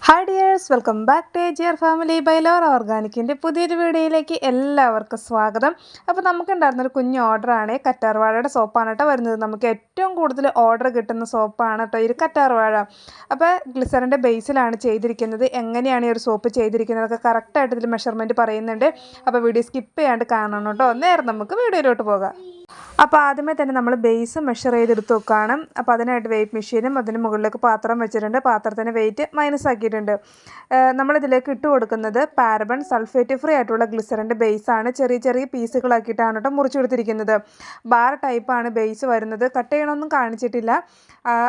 Hi dears, welcome back to ജിയർ family by Lora ഓർഗാനിക്കിൻ്റെ പുതിയൊരു വീഡിയോയിലേക്ക് എല്ലാവർക്കും സ്വാഗതം. അപ്പോൾ നമുക്കുണ്ടായിരുന്നൊരു കുഞ്ഞ് ഓർഡറാണ്. കറ്റാർവാഴയുടെ സോപ്പാണ് കേട്ടോ വരുന്നത്. നമുക്ക് ഏറ്റവും കൂടുതൽ ഓർഡർ കിട്ടുന്ന സോപ്പാണ് കേട്ടോ ഈ കറ്റാർവാഴ. അപ്പോൾ ഗ്ലിസറിൻ്റെ ബേസിലാണ് ചെയ്തിരിക്കുന്നത്. എങ്ങനെയാണ് ഈ ഒരു സോപ്പ് ചെയ്തിരിക്കുന്നതൊക്കെ കറക്റ്റായിട്ട് ഇതിൽ മെഷർമെൻറ്റ് പറയുന്നുണ്ട്. അപ്പോൾ വീഡിയോ സ്കിപ്പ് ചെയ്യാണ്ട് കാണണം കേട്ടോ. നേരെ നമുക്ക് വീഡിയോയിലോട്ട് പോകാം. അപ്പോൾ ആദ്യമേ തന്നെ നമ്മൾ ബേസ് മെഷർ ചെയ്തെടുത്ത് വെക്കുകയാണ്. അപ്പോൾ അതിനായിട്ട് വെയ്റ്റ് മെഷീനും അതിന് മുകളിലേക്ക് പാത്രം വെച്ചിട്ടുണ്ട്. പാത്രത്തിന് വെയിറ്റ് മൈനസ് ആക്കിയിട്ടുണ്ട്. നമ്മളിതിലേക്ക് ഇട്ട് കൊടുക്കുന്നത് പാരബൺ സൾഫേറ്റ് ഫ്രീ ആയിട്ടുള്ള ഗ്ലിസറിൻ്റെ ബേസാണ്. ചെറിയ ചെറിയ പീസുകളാക്കിയിട്ടാണ് കേട്ടോ മുറിച്ചെടുത്തിരിക്കുന്നത്. ബാർ ടൈപ്പാണ് ബേസ് വരുന്നത്. കട്ട് ചെയ്യണമെന്നും കാണിച്ചിട്ടില്ല.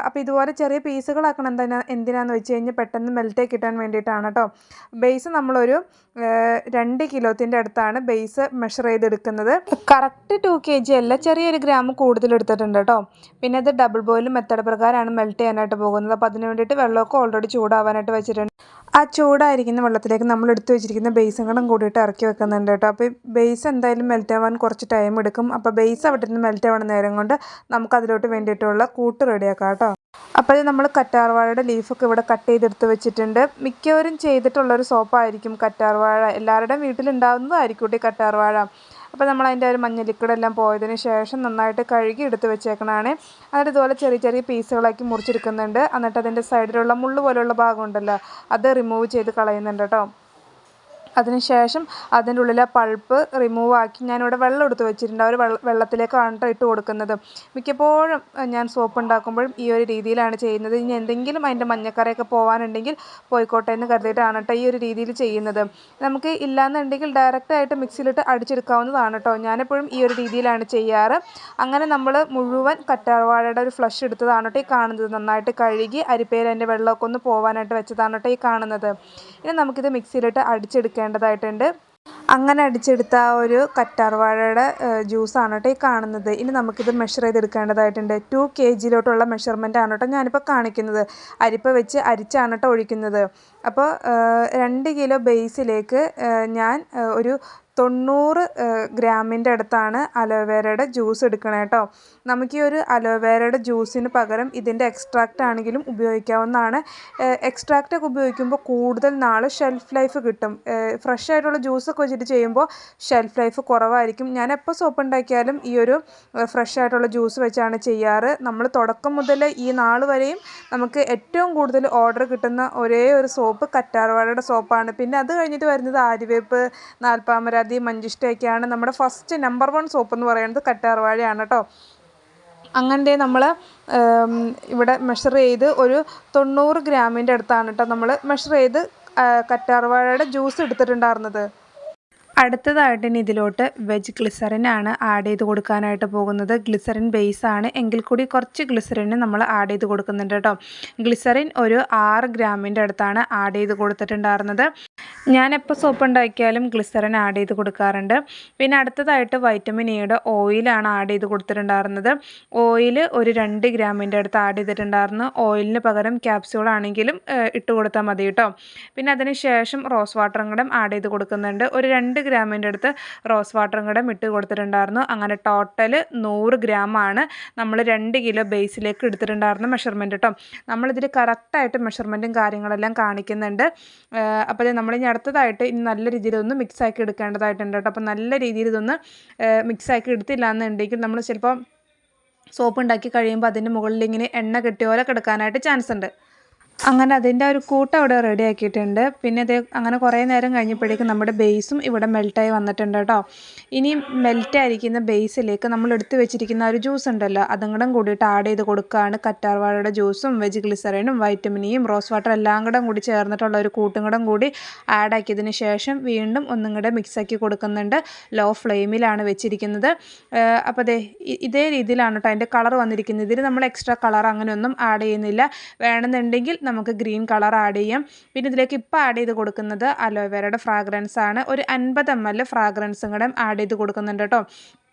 അപ്പോൾ ഇതുപോലെ ചെറിയ പീസുകളാക്കണം. എന്തിനാണെന്ന് വെച്ച് കഴിഞ്ഞാൽ പെട്ടെന്ന് മെൽറ്റായി കിട്ടാൻ വേണ്ടിയിട്ടാണ് കേട്ടോ. ബേസ് നമ്മളൊരു 2 കിലോത്തിൻ്റെ അടുത്താണ് ബേസ് മെഷർ ചെയ്തെടുക്കുന്നത്. കറക്റ്റ് 2 kg അല്ല, ചെറിയൊരു ഗ്രാം കൂടുതൽ എടുത്തിട്ടുണ്ട് കേട്ടോ. പിന്നെ അത് ഡബിൾ ബോയിൽ മെത്തേഡ് പ്രകാരമാണ് മെൽറ്റ് ചെയ്യാനായിട്ട് പോകുന്നത്. അപ്പോൾ അതിന് വേണ്ടിയിട്ട് വെള്ളമൊക്കെ ഓൾറെഡി ചൂടാവാനായിട്ട് വെച്ചിട്ടുണ്ട്. ആ ചൂടായിരിക്കുന്ന വെള്ളത്തിലേക്ക് നമ്മൾ എടുത്തു വെച്ചിരിക്കുന്ന ബേസും കൂടെ കൂടിയിട്ട് ഇറക്കി വെക്കുന്നുണ്ട് കേട്ടോ. അപ്പോൾ ബേസ് എന്തായാലും മെൽറ്റ് ആവാൻ കുറച്ച് ടൈം എടുക്കും. അപ്പോൾ ബേസ് അവിടെ നിന്ന് മെൽറ്റ് ആവുന്ന നേരം കൊണ്ട് നമുക്ക് അതിലോട്ട് വേണ്ടിയിട്ടുള്ള കൂട്ട് റെഡിയാക്കാം കേട്ടോ. അപ്പോൾ നമ്മൾ കറ്റാർവാഴയുടെ ലീഫൊക്കെ ഇവിടെ കട്ട് ചെയ്തെടുത്ത് വെച്ചിട്ടുണ്ട്. മിക്കവരും ചെയ്തിട്ടുള്ളൊരു സോപ്പായിരിക്കും കറ്റാർവാഴ. എല്ലാവരുടെയും വീട്ടിലുണ്ടാകുന്നതായിരിക്കും ഈ കറ്റാർവാഴ. അപ്പോൾ നമ്മൾ അതിൻ്റെ ഒരു മഞ്ഞ ലിക്വിഡെല്ലാം പോയതിന് ശേഷം നന്നായിട്ട് കഴുകി എടുത്ത് വെച്ചേക്കണതാണ്. എന്നിട്ട് ഇതുപോലെ ചെറിയ ചെറിയ പീസുകളാക്കി മുറിച്ചെടുക്കുന്നുണ്ട്. എന്നിട്ട് അതിൻ്റെ സൈഡിലുള്ള മുള്ളു പോലുള്ള ഭാഗം ഉണ്ടല്ലോ, അത് റിമൂവ് ചെയ്ത് കളയുന്നുണ്ട് കേട്ടോ. അതിനുശേഷം അതിൻ്റെ ഉള്ളിലെ പൾപ്പ് റിമൂവ് ആക്കി ഞാനിവിടെ വെള്ളം എടുത്ത് വെച്ചിട്ടുണ്ട്. ആ ഒരു വെള്ളത്തിലേക്കാണ് ഇട്ട് കൊടുക്കുന്നത്. മിക്കപ്പോഴും ഞാൻ സോപ്പ് ഉണ്ടാക്കുമ്പോഴും ഈ ഒരു രീതിയിലാണ് ചെയ്യുന്നത്. ഇനി എന്തെങ്കിലും അതിൻ്റെ മഞ്ഞക്കറയൊക്കെ പോകാനുണ്ടെങ്കിൽ പോയിക്കോട്ടെ എന്ന് കരുതിയിട്ടാണ് കേട്ടോ ഈ ഒരു രീതിയിൽ ചെയ്യുന്നത്. നമുക്ക് ഇല്ലയെന്നുണ്ടെങ്കിൽ ഡയറക്റ്റായിട്ട് മിക്സിയിലിട്ട് അടിച്ചെടുക്കാവുന്നതാണ് കേട്ടോ. ഞാനെപ്പോഴും ഈ ഒരു രീതിയിലാണ് ചെയ്യാറ്. അങ്ങനെ നമ്മൾ മുഴുവൻ കറ്റാർവാഴയുടെ ഒരു ഫ്ലഷ് എടുത്തതാണ് കേട്ടോ ഈ കാണുന്നത്. നന്നായിട്ട് കഴുകി അരിപ്പയിൽ അതിൻ്റെ വെള്ളമൊക്കെ ഒന്ന് പോകാനായിട്ട് വെച്ചതാണ് കേട്ടോ ഈ കാണുന്നത്. ഇനി നമുക്കിത് മിക്സിയിലിട്ട് അടിച്ചെടുക്കേണ്ടതായിട്ടുണ്ട്. അങ്ങനെ അടിച്ചെടുത്ത ആ ഒരു കറ്റാർവാഴയുടെ ജ്യൂസാണ് കേട്ടോ ഈ കാണുന്നത്. ഇനി നമുക്കിത് മെഷർ ചെയ്തെടുക്കേണ്ടതായിട്ടുണ്ട്. 2 kg മെഷർമെൻ്റ് ആണ് കേട്ടോ ഞാനിപ്പോൾ കാണിക്കുന്നത്. അരിപ്പ വെച്ച് അരിച്ചാണ് കേട്ടോ ഒഴിക്കുന്നത്. അപ്പോൾ 2 കിലോ ബേസിലേക്ക് ഞാൻ ഒരു 90 ഗ്രാമിൻ്റെ അടുത്താണ് അലോവേരയുടെ ജ്യൂസ് എടുക്കണേ കേട്ടോ. നമുക്ക് ഈ ഒരു അലോവേരയുടെ ജ്യൂസിന് പകരം ഇതിൻ്റെ എക്സ്ട്രാക്റ്റ് ആണെങ്കിലും ഉപയോഗിക്കാവുന്നതാണ്. എക്സ്ട്രാക്റ്റൊക്കെ ഉപയോഗിക്കുമ്പോൾ കൂടുതൽ നാൾ ഷെൽഫ് ലൈഫ് കിട്ടും. ഫ്രഷ് ആയിട്ടുള്ള ജ്യൂസൊക്കെ വെച്ചിട്ട് ചെയ്യുമ്പോൾ ഷെൽഫ് ലൈഫ് കുറവായിരിക്കും. ഞാൻ എപ്പോൾ സോപ്പ് ഉണ്ടാക്കിയാലും ഈ ഒരു ഫ്രഷ് ആയിട്ടുള്ള ജ്യൂസ് വെച്ചാണ് ചെയ്യാറ്. നമ്മൾ തുടക്കം മുതൽ ഈ നാൾ വരെയും നമുക്ക് ഏറ്റവും കൂടുതൽ ഓർഡർ കിട്ടുന്ന ഒരേ ഒരു സോപ്പ് കറ്റാർവാഴയുടെ സോപ്പാണ്. പിന്നെ അത് കഴിഞ്ഞിട്ട് വരുന്നത് ആര്യവേപ്പ്, നാൽപ്പാമരാതി, മഞ്ചിഷ്ടയൊക്കെയാണ്. നമ്മുടെ ഫസ്റ്റ് നമ്പർ 1 സോപ്പ് എന്ന് പറയുന്നത് കറ്റാർവാഴയാണ് കേട്ടോ. അങ്ങനെ നമ്മൾ ഇവിടെ മെഷർ ചെയ്ത് ഒരു 90 ഗ്രാമിൻ്റെ അടുത്താണ് കേട്ടോ നമ്മൾ മെഷർ ചെയ്ത് കറ്റാർവാഴയുടെ ജ്യൂസ് എടുത്തിട്ടുണ്ടായിരുന്നത്. അടുത്തതായിട്ട് ഇനി ഇതിലോട്ട് വെജ് ഗ്ലിസറിനാണ് ആഡ് ചെയ്ത് കൊടുക്കാനായിട്ട് പോകുന്നത്. ഗ്ലിസറിൻ ബേസാണ് എങ്കിൽ കൂടി കുറച്ച് ഗ്ലിസറിന് നമ്മൾ ആഡ് ചെയ്ത് കൊടുക്കുന്നുണ്ട് കേട്ടോ. ഗ്ലിസറിൻ ഒരു 6 ഗ്രാമിൻ്റെ അടുത്താണ് ആഡ് ചെയ്ത് കൊടുത്തിട്ടുണ്ടായിരുന്നത്. ഞാൻ എപ്പോൾ സോപ്പ് ഉണ്ടാക്കിയാലും ഗ്ലിസറിൻ ആഡ് ചെയ്ത് കൊടുക്കാറുണ്ട്. പിന്നെ അടുത്തതായിട്ട് വൈറ്റമിൻ ഇയുടെ ഓയിലാണ് ആഡ് ചെയ്ത് കൊടുത്തിട്ടുണ്ടായിരുന്നത്. ഓയിൽ ഒരു 2 ഗ്രാമിൻ്റെ അടുത്ത് ആഡ് ചെയ്തിട്ടുണ്ടായിരുന്നു. ഓയിലിന് പകരം ക്യാപ്സ്യൂളാണെങ്കിലും ഇട്ട് കൊടുത്താൽ മതി കേട്ടോ. പിന്നെ അതിന് ശേഷം റോസ് വാട്ടറും കൂടെ ആഡ് ചെയ്ത് കൊടുക്കുന്നുണ്ട്. ഒരു 2 ഗ്രാമിൻ്റെ അടുത്ത് റോസ് വാട്ടറും കൂടെ ഇട്ട് കൊടുത്തിട്ടുണ്ടായിരുന്നു. അങ്ങനെ ടോട്ടൽ 100 ഗ്രാമാണ് നമ്മൾ 2 കിലോ ബേസിലേക്ക് എടുത്തിട്ടുണ്ടായിരുന്ന മെഷർമെൻറ്റ് കേട്ടോ. നമ്മളിതിൽ കറക്റ്റായിട്ട് മെഷർമെൻറ്റും കാര്യങ്ങളെല്ലാം കാണിക്കുന്നുണ്ട്. അപ്പോൾ നമ്മൾ ഇനി അടുത്തതായിട്ട് ഇനി നല്ല രീതിയിലൊന്ന് മിക്സാക്കി എടുക്കേണ്ടതായിട്ടുണ്ട് കേട്ടോ. അപ്പോൾ നല്ല രീതിയിൽ ഇതൊന്ന് മിക്സാക്കി എടുത്തില്ല എന്നുണ്ടെങ്കിൽ നമ്മൾ ചിലപ്പോൾ സോപ്പ് ഉണ്ടാക്കി കഴിയുമ്പോൾ അതിൻ്റെ മുകളിൽ ഇങ്ങനെ എണ്ണ കെട്ടിയ പോലെ കിടക്കാനായിട്ട് ചാൻസ് ഉണ്ട്. അങ്ങനെ അതിൻ്റെ ഒരു കൂട്ട് അവിടെ റെഡി ആക്കിയിട്ടുണ്ട്. പിന്നെ ഇത് അങ്ങനെ കുറേ നേരം കഴിഞ്ഞപ്പോഴേക്കും നമ്മുടെ ബേസും ഇവിടെ മെൽറ്റായി വന്നിട്ടുണ്ട് കേട്ടോ. ഇനി മെൽറ്റായിരിക്കുന്ന ബേസിലേക്ക് നമ്മൾ എടുത്ത് വെച്ചിരിക്കുന്ന ഒരു ജ്യൂസ് ഉണ്ടല്ലോ, അതും കൂടെ കൂടിയിട്ട് ആഡ് ചെയ്ത് കൊടുക്കുകയാണ്. കറ്റാർവാഴയുടെ ജ്യൂസും വെജ് ഗ്ലിസറിനും വൈറ്റമിനിയും റോസ് വാട്ടർ എല്ലാം കൂടി ചേർന്നിട്ടുള്ള ഒരു കൂട്ടും കൂടി ആഡ് ആക്കിയതിന് ശേഷം വീണ്ടും ഒന്നും കൂടെ മിക്സാക്കി കൊടുക്കുന്നുണ്ട്. ലോ ഫ്ലെയിമിലാണ് വെച്ചിരിക്കുന്നത്. അപ്പോൾ ഇതേ രീതിയിലാണ് കേട്ടോ അതിൻ്റെ കളർ വന്നിരിക്കുന്നത്. ഇതിൽ നമ്മൾ എക്സ്ട്രാ കളർ അങ്ങനെയൊന്നും ആഡ് ചെയ്യുന്നില്ല. വേണമെന്നുണ്ടെങ്കിൽ നമുക്ക് ഗ്രീൻ കളർ ആഡ് ചെയ്യാം. പിന്നെ ഇതിലേക്ക് ഇപ്പോൾ ആഡ് ചെയ്ത് കൊടുക്കുന്നത് അലോവേരയുടെ ഫ്രാഗ്രൻസ് ആണ്. ഒരു 50 ml ഫ്രാഗ്രൻസും കൂടെ ആഡ് ചെയ്ത് കൊടുക്കുന്നുണ്ട് കേട്ടോ.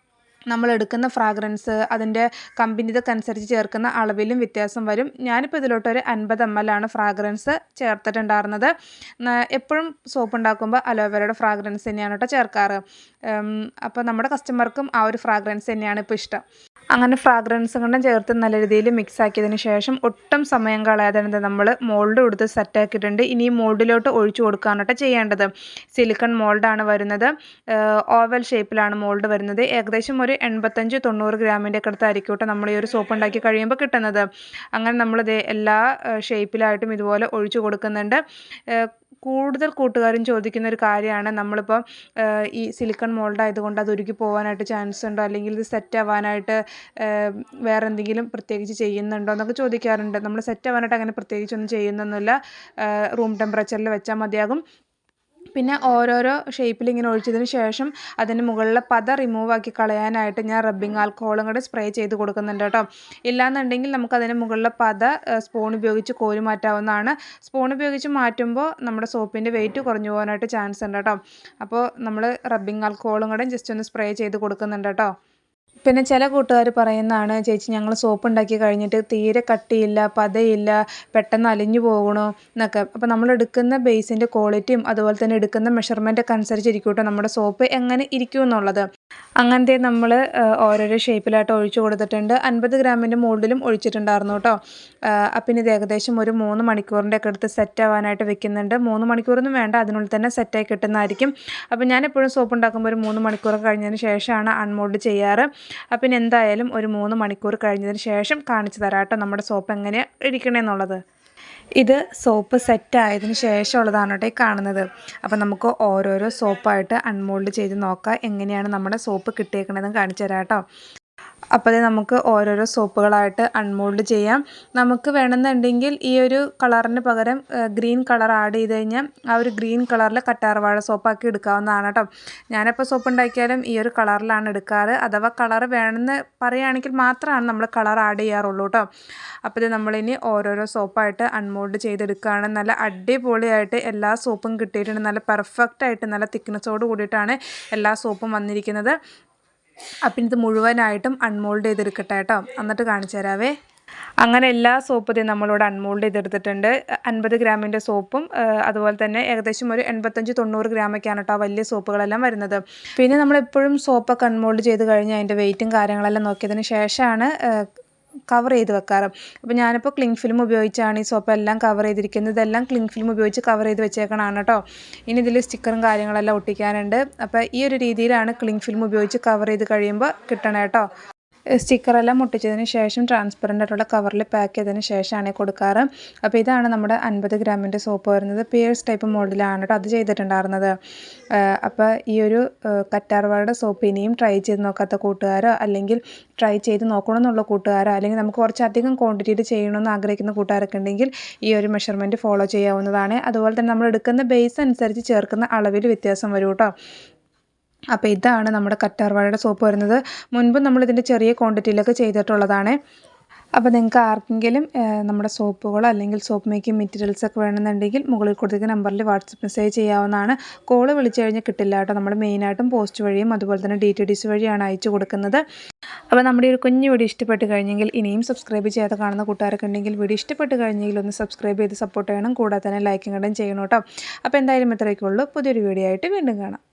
നമ്മളെടുക്കുന്ന ഫ്രാഗ്രൻസ് അതിൻ്റെ കമ്പനിക്കനുസരിച്ച് ചേർക്കുന്ന അളവിലും വ്യത്യാസം വരും. ഞാനിപ്പോൾ ഇതിലോട്ടൊരു 50 ml ആണ് ഫ്രാഗ്രൻസ് ചേർത്തിട്ടുണ്ടായിരുന്നത്. എപ്പോഴും സോപ്പ് ഉണ്ടാക്കുമ്പോൾ അലോവേരയുടെ ഫ്രാഗ്രൻസ് തന്നെയാണ് കേട്ടോ ചേർക്കാറ്. അപ്പോൾ നമ്മുടെ കസ്റ്റമർക്കും ആ ഒരു ഫ്രാഗ്രൻസ് തന്നെയാണ് ഇപ്പോൾ ഇഷ്ടം. അങ്ങനെ ഫ്രാഗ്രൻസ് കൊണ്ടും ചേർത്ത് നല്ല രീതിയിൽ മിക്സ് ആക്കിയതിന് ശേഷം ഒട്ടും സമയം കളയാതെ നമ്മൾ മോൾഡ് കൊടുത്ത് സെറ്റാക്കിയിട്ടുണ്ട്. ഇനി ഈ മോൾഡിലോട്ട് ഒഴിച്ചു കൊടുക്കുകയാണ് കേട്ടോ ചെയ്യേണ്ടത്. സിലിക്കൺ മോൾഡാണ് വരുന്നത്. ഓവൽ ഷേപ്പിലാണ് മോൾഡ് വരുന്നത്. ഏകദേശം ഒരു 85-90 ഗ്രാമിൻ്റെ ഒക്കെ അടുത്തായിരിക്കും കേട്ടോ നമ്മൾ ഈ ഒരു സോപ്പ് ഉണ്ടാക്കി കഴിയുമ്പോൾ കിട്ടുന്നത്. അങ്ങനെ നമ്മളിത് എല്ലാ ഷേപ്പിലായിട്ടും ഇതുപോലെ ഒഴിച്ചു കൊടുക്കുന്നുണ്ട്. കൂടുതൽ കൂട്ടുകാരും ചോദിക്കുന്ന ഒരു കാര്യമാണ്, നമ്മളിപ്പോൾ ഈ സിലിക്കൺ മോൾഡ് ആയതുകൊണ്ട് അത് ഉരുകി പോകാനായിട്ട് ചാൻസ് ഉണ്ടോ, അല്ലെങ്കിൽ ഇത് സെറ്റ് ആവാനായിട്ട് വേറെ എന്തെങ്കിലും പ്രത്യേകിച്ച് ചെയ്യുന്നുണ്ടോ എന്നൊക്കെ ചോദിക്കാറുണ്ട്. നമ്മൾ സെറ്റ് ആവാനായിട്ട് അങ്ങനെ പ്രത്യേകിച്ചൊന്നും ചെയ്യുന്നൊന്നുമില്ല. റൂം ടെമ്പറേച്ചറിൽ വെച്ചാൽ മതിയാകും. പിന്നെ ഓരോരോ ഷേപ്പിൽ ഇങ്ങനെ ഒഴിച്ചതിന് ശേഷം അതിന് മുകളിലെ പത റിമൂവ് ആക്കി കളയാനായിട്ട് ഞാൻ റബ്ബിംഗ് ആൽക്കഹോളും കൂടെ സ്പ്രേ ചെയ്ത് കൊടുക്കുന്നുണ്ട് കേട്ടോ. ഇല്ലാന്നുണ്ടെങ്കിൽ നമുക്കതിന് മുകളിലെ പത സ്പൂൺ ഉപയോഗിച്ച് കോരി മാറ്റാവുന്നതാണ്. സ്പൂൺ ഉപയോഗിച്ച് മാറ്റുമ്പോൾ നമ്മുടെ സോപ്പിൻ്റെ വെയിറ്റ് കുറഞ്ഞു പോകാനായിട്ട് ചാൻസ് ഉണ്ട് കേട്ടോ. അപ്പോൾ നമ്മൾ റബ്ബിംഗ് ആൽക്കഹോളും കൂടെ ജസ്റ്റ് ഒന്ന് സ്പ്രേ ചെയ്ത് കൊടുക്കുന്നുണ്ട് കേട്ടോ. പിന്നെ ചില കൂട്ടുകാർ പറയുന്നതാണ്, ചേച്ചി ഞങ്ങൾ സോപ്പ് ഉണ്ടാക്കി കഴിഞ്ഞിട്ട് തീരെ കട്ടിയില്ല, പതയില്ല, പെട്ടെന്ന് അലിഞ്ഞു പോകണോ എന്നൊക്കെ. അപ്പോൾ നമ്മൾ എടുക്കുന്ന ബേസിൻ്റെ ക്വാളിറ്റിയും അതുപോലെ തന്നെ എടുക്കുന്ന മെഷർമെൻറ്റൊക്കെ അനുസരിച്ചിരിക്കും കേട്ടോ നമ്മുടെ സോപ്പ് എങ്ങനെ ഇരിക്കും എന്നുള്ളത്. അങ്ങനത്തെ നമ്മൾ ഓരോരോ ഷേപ്പിലായിട്ട് ഒഴിച്ചു കൊടുത്തിട്ടുണ്ട്. 50 ഗ്രാമിൻ്റെ മോൾഡിലും ഒഴിച്ചിട്ടുണ്ടായിരുന്നു കേട്ടോ. പിന്നെ ഇത് ഏകദേശം ഒരു 3 മണിക്കൂറിൻ്റെ ഒക്കെ അടുത്ത് സെറ്റ് ആവാനായിട്ട് വെക്കുന്നുണ്ട്. 3 മണിക്കൂറൊന്നും വേണ്ട, അതിനുള്ളിൽ തന്നെ സെറ്റായി കിട്ടുന്നതായിരിക്കും. അപ്പോൾ ഞാൻ എപ്പോഴും സോപ്പ് ഉണ്ടാക്കുമ്പോൾ ഒരു 3 മണിക്കൂർ കഴിഞ്ഞതിന് ശേഷമാണ് അൺമോൾഡ് ചെയ്യാറ്. പിന്നെ എന്തായാലും ഒരു 3 മണിക്കൂർ കഴിഞ്ഞതിന് ശേഷം കാണിച്ചു തരാം കേട്ടോ നമ്മുടെ സോപ്പ് എങ്ങനെയാണ് ഇരിക്കണമെന്നുള്ളത്. ഇത് സോപ്പ് സെറ്റായതിന് ശേഷമുള്ളതാണ് കേട്ടോ ഈ കാണുന്നത്. അപ്പോൾ നമുക്ക് ഓരോരോ സോപ്പായിട്ട് അൺമോൾഡ് ചെയ്ത് നോക്കാം എങ്ങനെയാണ് നമ്മുടെ സോപ്പ് കിട്ടിയേക്കണതെന്ന് കാണിച്ചു തരാം കേട്ടോ. അപ്പോൾ അത് നമുക്ക് ഓരോരോ സോപ്പുകളായിട്ട് അൺമോൾഡ് ചെയ്യാം. നമുക്ക് വേണമെന്നുണ്ടെങ്കിൽ ഈ ഒരു കളറിന് പകരം ഗ്രീൻ കളർ ആഡ് ചെയ്ത് കഴിഞ്ഞാൽ ആ ഒരു ഗ്രീൻ കളറിൽ കറ്റാർവാഴ സോപ്പാക്കി എടുക്കാവുന്നതാണ് കേട്ടോ. ഞാനിപ്പോൾ സോപ്പ് ഉണ്ടാക്കിയാലും ഈ ഒരു കളറിലാണ് എടുക്കാറ്. അഥവാ കളർ വേണമെന്ന് പറയുകയാണെങ്കിൽ മാത്രമാണ് നമ്മൾ കളർ ആഡ് ചെയ്യാറുള്ളൂ കേട്ടോ. അപ്പോൾ ഇത് നമ്മളിനി ഓരോരോ സോപ്പായിട്ട് അൺമോൾഡ് ചെയ്തെടുക്കുകയാണ്. നല്ല അടിപൊളിയായിട്ട് എല്ലാ സോപ്പും കിട്ടിയിട്ടുണ്ട്. നല്ല പെർഫെക്റ്റായിട്ട് നല്ല തിക്നെസ്സോട് കൂടിയിട്ടാണ് എല്ലാ സോപ്പും വന്നിരിക്കുന്നത്. അപ്പം ഇത് മുഴുവനായിട്ടും അൺമോൾഡ് ചെയ്തെടുക്കട്ടെ കേട്ടോ, എന്നിട്ട് കാണിച്ചു തരാവേ. അങ്ങനെ എല്ലാ സോപ്പും നമ്മളിവിടെ അൺമോൾഡ് ചെയ്തെടുത്തിട്ടുണ്ട്. 50 ഗ്രാമിൻ്റെ സോപ്പും അതുപോലെ തന്നെ ഏകദേശം ഒരു 85-90 ഗ്രാമൊക്കെയാണ് കേട്ടോ വലിയ സോപ്പുകളെല്ലാം വരുന്നത്. പിന്നെ നമ്മളെപ്പോഴും സോപ്പൊക്കെ അൺമോൾഡ് ചെയ്ത് കഴിഞ്ഞാൽ അതിൻ്റെ വെയിറ്റും കാര്യങ്ങളെല്ലാം നോക്കിയതിന് ശേഷമാണ് കവർ ചെയ്ത് വെക്കാറ്. അപ്പോൾ ഞാനിപ്പോൾ ക്ലിങ് ഫിലിം ഉപയോഗിച്ചാണ് ഈ സോപ്പ് എല്ലാം കവർ ചെയ്തിരിക്കുന്നത്. ഇതെല്ലാം ക്ലിങ് ഫിലിം ഉപയോഗിച്ച് കവർ ചെയ്ത് വെച്ചേക്കണതാണ് കേട്ടോ. ഇനി ഇതിൽ സ്റ്റിക്കറും കാര്യങ്ങളെല്ലാം ഒട്ടിക്കാനുണ്ട്. അപ്പോൾ ഈ ഒരു രീതിയിലാണ് ക്ലിങ് ഫിലിം ഉപയോഗിച്ച് കവർ ചെയ്ത് കഴിയുമ്പോൾ കിട്ടണേ കേട്ടോ. സ്റ്റിക്കറെല്ലാം ഒട്ടിച്ചതിന് ശേഷം ട്രാൻസ്പെറൻ്റ് ആയിട്ടുള്ള കവറിൽ പാക്ക് ചെയ്തതിന് ശേഷമാണ് കൊടുക്കാറ്. അപ്പോൾ ഇതാണ് നമ്മുടെ 50 ഗ്രാമിൻ്റെ സോപ്പ് വരുന്നത്. പിയേഴ്സ് ടൈപ്പ് മോഡലാണ് കേട്ടോ അത് ചെയ്തിട്ടുണ്ടായിരുന്നത്. അപ്പോൾ ഈ ഒരു കറ്റാർവാഴയുടെ സോപ്പ് ഇനിയും ട്രൈ ചെയ്ത് നോക്കാത്ത കൂട്ടുകാരോ അല്ലെങ്കിൽ ട്രൈ ചെയ്ത് നോക്കണമെന്നുള്ള കൂട്ടുകാരോ അല്ലെങ്കിൽ നമുക്ക് കുറച്ചധികം ക്വാണ്ടിറ്റിയിൽ ചെയ്യണമെന്ന് ആഗ്രഹിക്കുന്ന കൂട്ടുകാരൊക്കെ ഉണ്ടെങ്കിൽ ഈ ഒരു മെഷർമെൻറ്റ് ഫോളോ ചെയ്യാവുന്നതാണ്. അതുപോലെ തന്നെ നമ്മൾ എടുക്കുന്ന ബേസ് അനുസരിച്ച് ചേർക്കുന്ന അളവിൽ വ്യത്യാസം വരും കേട്ടോ. അപ്പോൾ ഇതാണ് നമ്മുടെ കറ്റാർവാഴയുടെ സോപ്പ് വരുന്നത്. മുൻപ് നമ്മളിതിൻ്റെ ചെറിയ ക്വാണ്ടിറ്റിയിലൊക്കെ ചെയ്തിട്ടുള്ളതാണ്. അപ്പോൾ നിങ്ങൾക്ക് ആർക്കെങ്കിലും നമ്മുടെ സോപ്പുകളോ അല്ലെങ്കിൽ സോപ്പ് മേക്കിംഗ് മെറ്റീരിയൽസൊക്കെ വേണമെന്നുണ്ടെങ്കിൽ മുകളിൽ കൊടുത്തിരിക്കുന്ന നമ്പറിൽ വാട്സപ്പ് മെസ്സേജ് ചെയ്യാവുന്നതാണ്. കോള് വിളിച്ചു കഴിഞ്ഞാൽ കിട്ടില്ല കേട്ടോ. നമ്മൾ മെയിനായിട്ടും പോസ്റ്റ് വഴിയും അതുപോലെ തന്നെ DTDC വഴിയാണ് അയച്ചു കൊടുക്കുന്നത്. അപ്പോൾ നമ്മുടെ ഒരു കുഞ്ഞു വീഡിയോ ഇഷ്ടപ്പെട്ട് കഴിഞ്ഞെങ്കിൽ ഇനിയും സബ്സ്ക്രൈബ് ചെയ്യാതെ കാണുന്ന കൂട്ടുകാരൊക്കെ ഉണ്ടെങ്കിൽ വീഡിയോ ഇഷ്ടപ്പെട്ട് കഴിഞ്ഞെങ്കിൽ ഒന്ന് സബ്സ്ക്രൈബ് ചെയ്ത് സപ്പോർട്ട് ചെയ്യണം. കൂടാതെ തന്നെ ലൈക്കും കൂടെ ചെയ്യണം കേട്ടോ. അപ്പോൾ എന്തായാലും ഇത്രയൊക്കെ ഉള്ളൂ. പുതിയൊരു വീഡിയോ ആയിട്ട് വീണ്ടും കാണാം.